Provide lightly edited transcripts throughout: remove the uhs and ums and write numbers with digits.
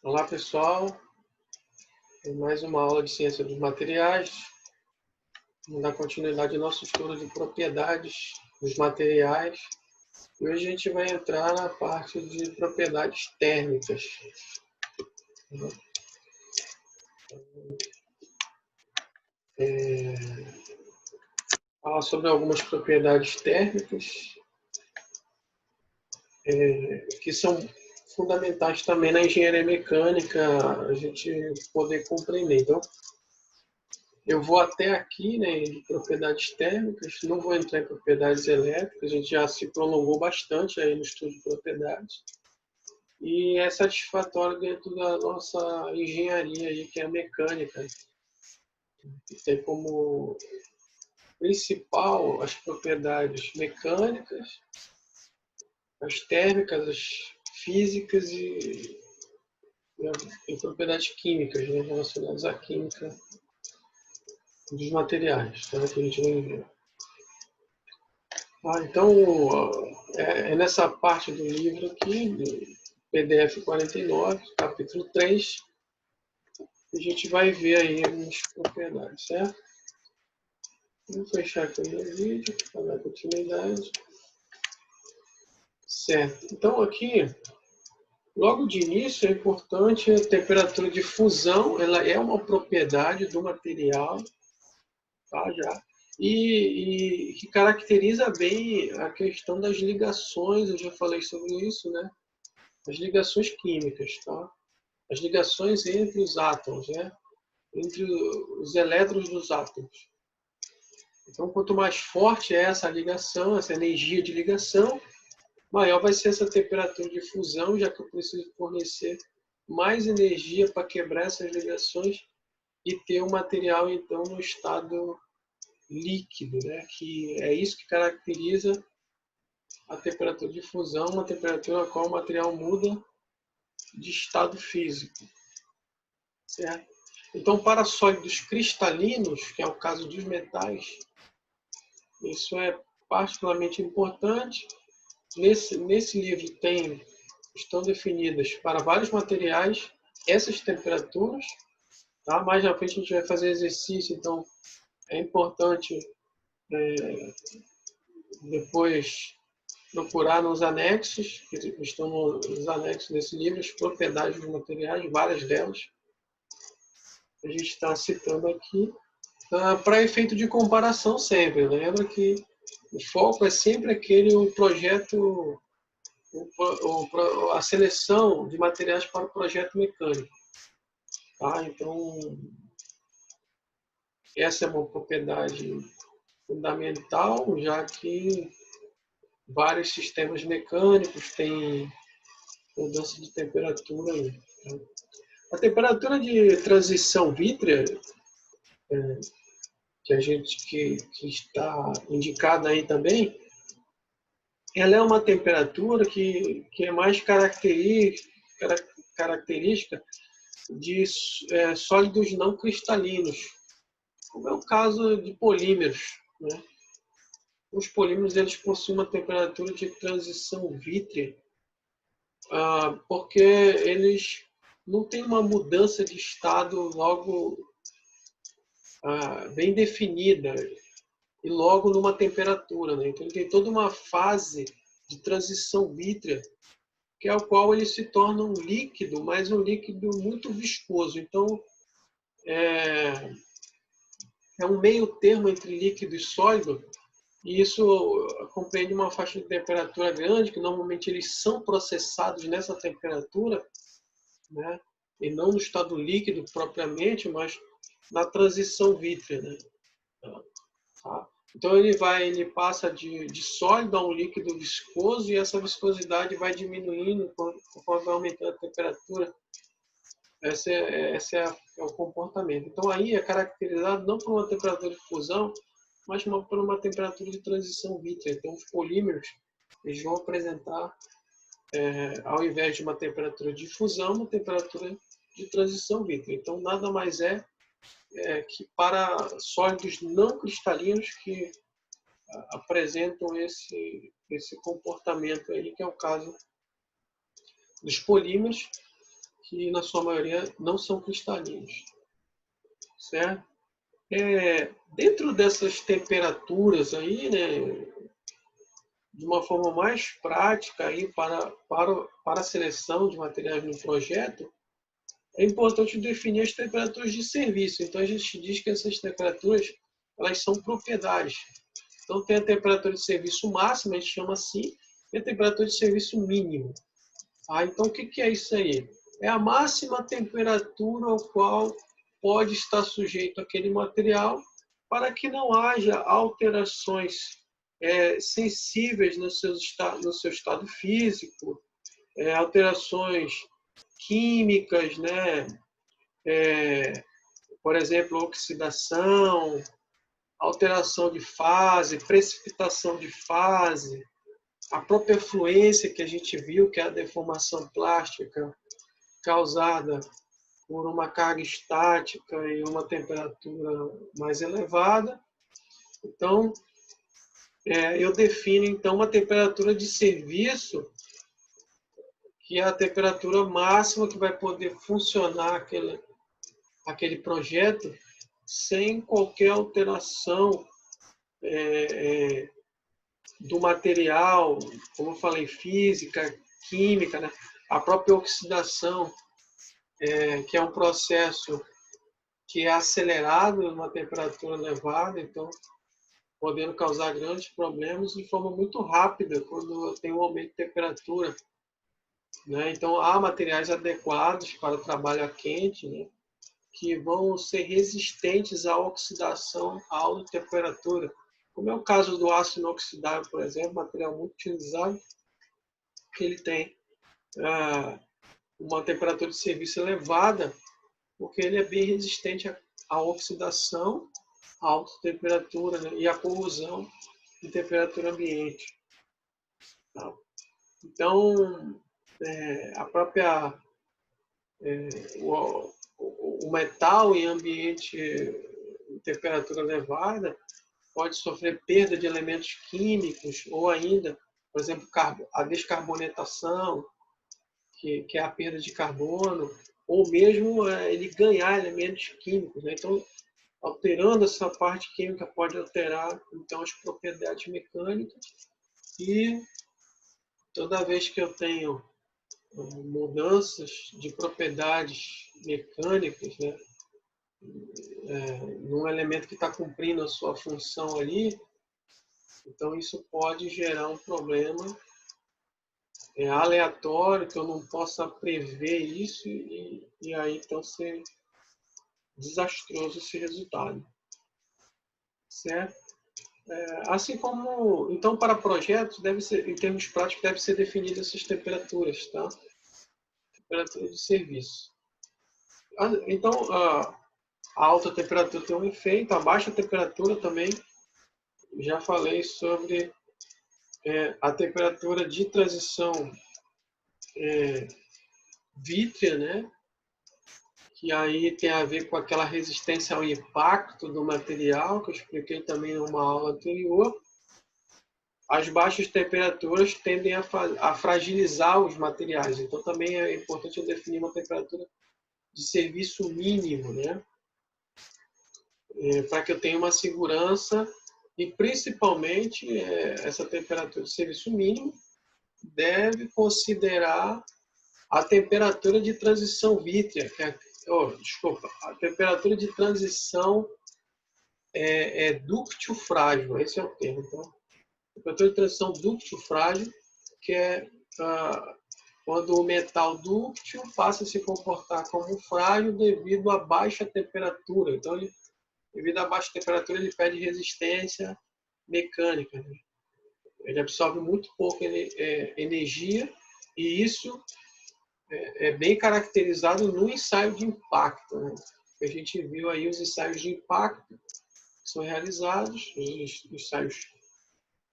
Olá pessoal, em mais uma aula de ciência dos materiais. Vamos dar continuidade ao nosso estudo de propriedades dos materiais. E hoje a gente vai entrar na parte de propriedades térmicas. Falar sobre algumas propriedades térmicas que são fundamentais também na engenharia mecânica, a gente poder compreender. Então, eu vou até aqui, né, de propriedades térmicas, não vou entrar em propriedades elétricas, a gente já se prolongou bastante aí no estudo de propriedades. E é satisfatório dentro da nossa engenharia aí, que é a mecânica, que tem como principal as propriedades mecânicas, as térmicas, as físicas e propriedades químicas, né, relacionadas à química dos materiais, tá? Que a gente vai ver. Então, é nessa parte do livro aqui, do PDF 49, capítulo 3, que a gente vai ver aí as propriedades, certo? Vou fechar aqui o vídeo para dar continuidade. Certo. Então, aqui, logo de início, é importante a temperatura de fusão, ela é uma propriedade do material, tá, já, e que caracteriza bem a questão das ligações, eu já falei sobre isso, né? As ligações químicas, tá? As ligações entre os átomos, né? Entre os elétrons dos átomos. Então, quanto mais forte é essa ligação, essa energia de ligação, maior vai ser essa temperatura de fusão, já que eu preciso fornecer mais energia para quebrar essas ligações e ter o material, então, no estado líquido, né? Que é isso que caracteriza a temperatura de fusão, uma temperatura na qual o material muda de estado físico, certo? Então, para sólidos cristalinos, que é o caso dos metais, isso é particularmente importante. Nesse livro estão definidas para vários materiais essas temperaturas, tá? Mais na frente a gente vai fazer exercício, então é importante depois procurar nos anexos, que estão nos anexos desse livro, as propriedades dos materiais, várias delas, que a gente está citando aqui, para efeito de comparação sempre. Lembra que o foco é sempre o projeto, a seleção de materiais para o projeto mecânico. Tá? Então, essa é uma propriedade fundamental, já que vários sistemas mecânicos têm mudança de temperatura aí. Tá? A temperatura de transição vítrea, que está indicada aí também, ela é uma temperatura que é mais característica de sólidos não cristalinos, como é o caso de polímeros, né? Os polímeros eles possuem uma temperatura de transição vítrea, porque eles não têm uma mudança de estado logo bem definida e logo numa temperatura, né? Então ele tem toda uma fase de transição vítrea, que é o qual ele se torna um líquido, mas um líquido muito viscoso. Então é um meio termo entre líquido e sólido, e isso compreende uma faixa de temperatura grande, que normalmente eles são processados nessa temperatura, né? E não no estado líquido propriamente, mas na transição vítrea, né? Tá? Então ele passa de sólido a um líquido viscoso, e essa viscosidade vai diminuindo conforme vai aumentando a temperatura. Esse é o comportamento. Então aí é caracterizado não por uma temperatura de fusão, mas por uma temperatura de transição vítrea. Então os polímeros eles vão apresentar, ao invés de uma temperatura de fusão, uma temperatura de transição vítrea. Então nada mais que para sólidos não cristalinos que apresentam esse comportamento aí, que é o caso dos polímeros, que na sua maioria não são cristalinos, certo? Dentro dessas temperaturas aí, né, de uma forma mais prática aí para a seleção de materiais no projeto, é importante definir as temperaturas de serviço. Então, a gente diz que essas temperaturas elas são propriedades. Então, tem a temperatura de serviço máxima, a gente chama assim, e a temperatura de serviço mínimo. Então, o que é isso aí? É a máxima temperatura ao qual pode estar sujeito aquele material para que não haja alterações sensíveis no seu estado físico, alterações químicas, né? Por exemplo, oxidação, alteração de fase, precipitação de fase, a própria fluência que a gente viu, que é a deformação plástica causada por uma carga estática e uma temperatura mais elevada. Então, eu defino então uma temperatura de serviço, que é a temperatura máxima que vai poder funcionar aquele projeto sem qualquer alteração do material, como eu falei, física, química, né? A própria oxidação, que é um processo que é acelerado numa temperatura elevada, então podendo causar grandes problemas de forma muito rápida quando tem um aumento de temperatura, né? Então há materiais adequados para o trabalho a quente, né? Que vão ser resistentes à oxidação a alta temperatura, como é o caso do aço inoxidável, por exemplo, material muito utilizado, que ele tem uma temperatura de serviço elevada, porque ele é bem resistente à oxidação, à alta temperatura, né, e à corrosão em temperatura ambiente. Tá? Então, a própria o metal em ambiente em temperatura elevada pode sofrer perda de elementos químicos ou ainda, por exemplo, a descarbonatação, que é a perda de carbono, ou mesmo ele ganhar elementos químicos, né? Então, alterando essa parte química pode alterar então as propriedades mecânicas, e toda vez que eu tenho mudanças de propriedades mecânicas, né, num elemento que está cumprindo a sua função ali, então isso pode gerar um problema aleatório, que eu não possa prever isso, e aí então ser desastroso esse resultado, certo? Assim como, então, para projetos, deve ser, em termos práticos, deve ser definida essas temperaturas, tá? Temperatura de serviço. Então, a alta temperatura tem um efeito, a baixa temperatura também. Já falei sobre a temperatura de transição vítrea, né? Que aí tem a ver com aquela resistência ao impacto do material, que eu expliquei também numa aula anterior. As baixas temperaturas tendem a fragilizar os materiais, então também é importante eu definir uma temperatura de serviço mínimo, né? Para que eu tenha uma segurança, e principalmente essa temperatura de serviço mínimo deve considerar a temperatura de transição vítrea, que é, a temperatura de transição dúctil frágil, esse é o termo. Então, temperatura de transição dúctil frágil, que é quando o metal dúctil passa a se comportar como frágil devido à baixa temperatura. Então, devido à baixa temperatura, ele perde resistência mecânica, né? Ele absorve muito pouca energia, e isso é bem caracterizado no ensaio de impacto, né? A gente viu aí os ensaios de impacto que são realizados, os ensaios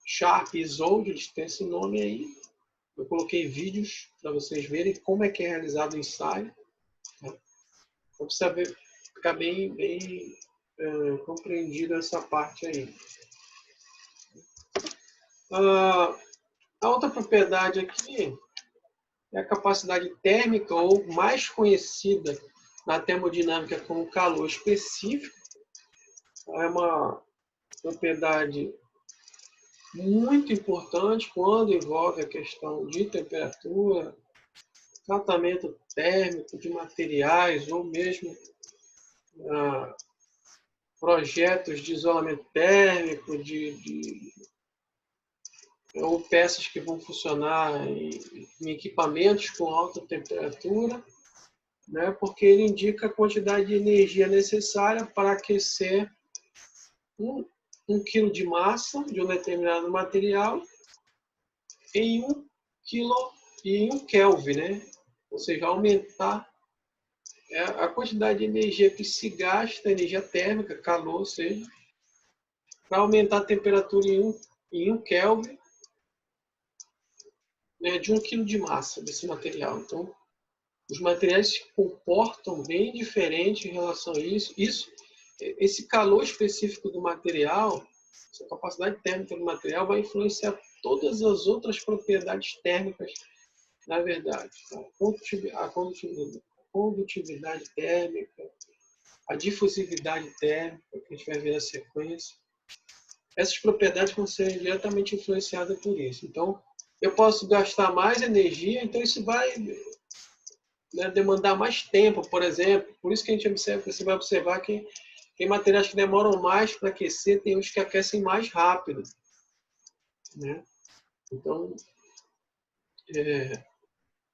Sharp e Zold, eles têm esse nome aí. Eu coloquei vídeos para vocês verem como é que é realizado o ensaio, né? Então precisa ficar bem compreendida essa parte aí. A outra propriedade aqui é a capacidade térmica, ou mais conhecida na termodinâmica como calor específico. É uma propriedade muito importante quando envolve a questão de temperatura, tratamento térmico de materiais, ou mesmo projetos de isolamento térmico, ou peças que vão funcionar em equipamentos com alta temperatura, né, porque ele indica a quantidade de energia necessária para aquecer um quilo de massa de um determinado material em 1 em 1 Kelvin, né? Ou seja, aumentar a quantidade de energia que se gasta, energia térmica, calor, ou seja, para aumentar a temperatura em 1 Kelvin, né, de 1 quilo de massa desse material. Então, os materiais se comportam bem diferente em relação a isso. Esse calor específico do material, essa capacidade térmica do material, vai influenciar todas as outras propriedades térmicas, na verdade. A condutividade térmica, a difusividade térmica, que a gente vai ver na sequência. Essas propriedades vão ser diretamente influenciadas por isso. Então, eu posso gastar mais energia, então isso vai, né, demandar mais tempo, por exemplo. Por isso que a gente observa, você vai observar que tem materiais que demoram mais para aquecer, tem uns que aquecem mais rápido, né? Então,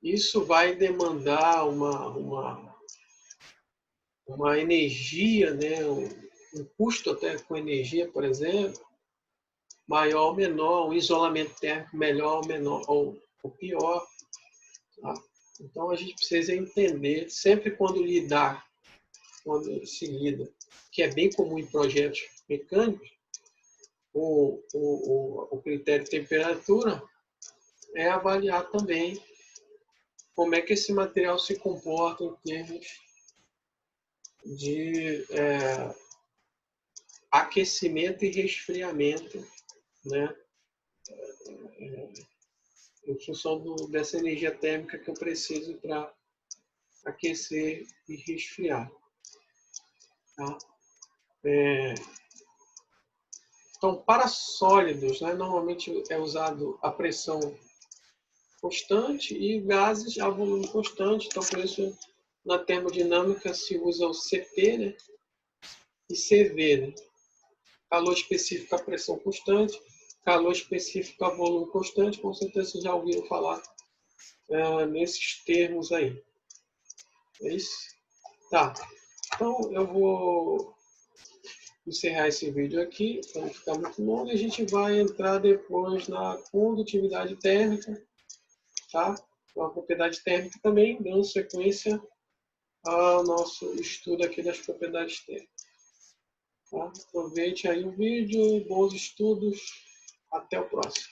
isso vai demandar uma energia, né? Um custo até com energia, por exemplo, maior ou menor, um isolamento térmico melhor ou menor, ou pior. Tá? Então, a gente precisa entender, sempre quando se lida, que é bem comum em projetos mecânicos, o critério de temperatura é avaliar também como é que esse material se comporta em termos de aquecimento e resfriamento, né? Em função dessa energia térmica que eu preciso para aquecer e resfriar. Tá? Então, para sólidos, né, normalmente é usado a pressão constante e gases a volume constante. Então, por isso, na termodinâmica se usa o CP, né, e CV. Né? Calor específico a pressão constante, calor específico a volume constante. Com certeza vocês já ouviram falar nesses termos aí. É isso? Tá. Então, eu vou encerrar esse vídeo aqui, para não ficar muito longo, e a gente vai entrar depois na condutividade térmica, tá? A propriedade térmica também, dando sequência ao nosso estudo aqui das propriedades térmicas. Tá? Aproveite aí o vídeo, bons estudos, até o próximo.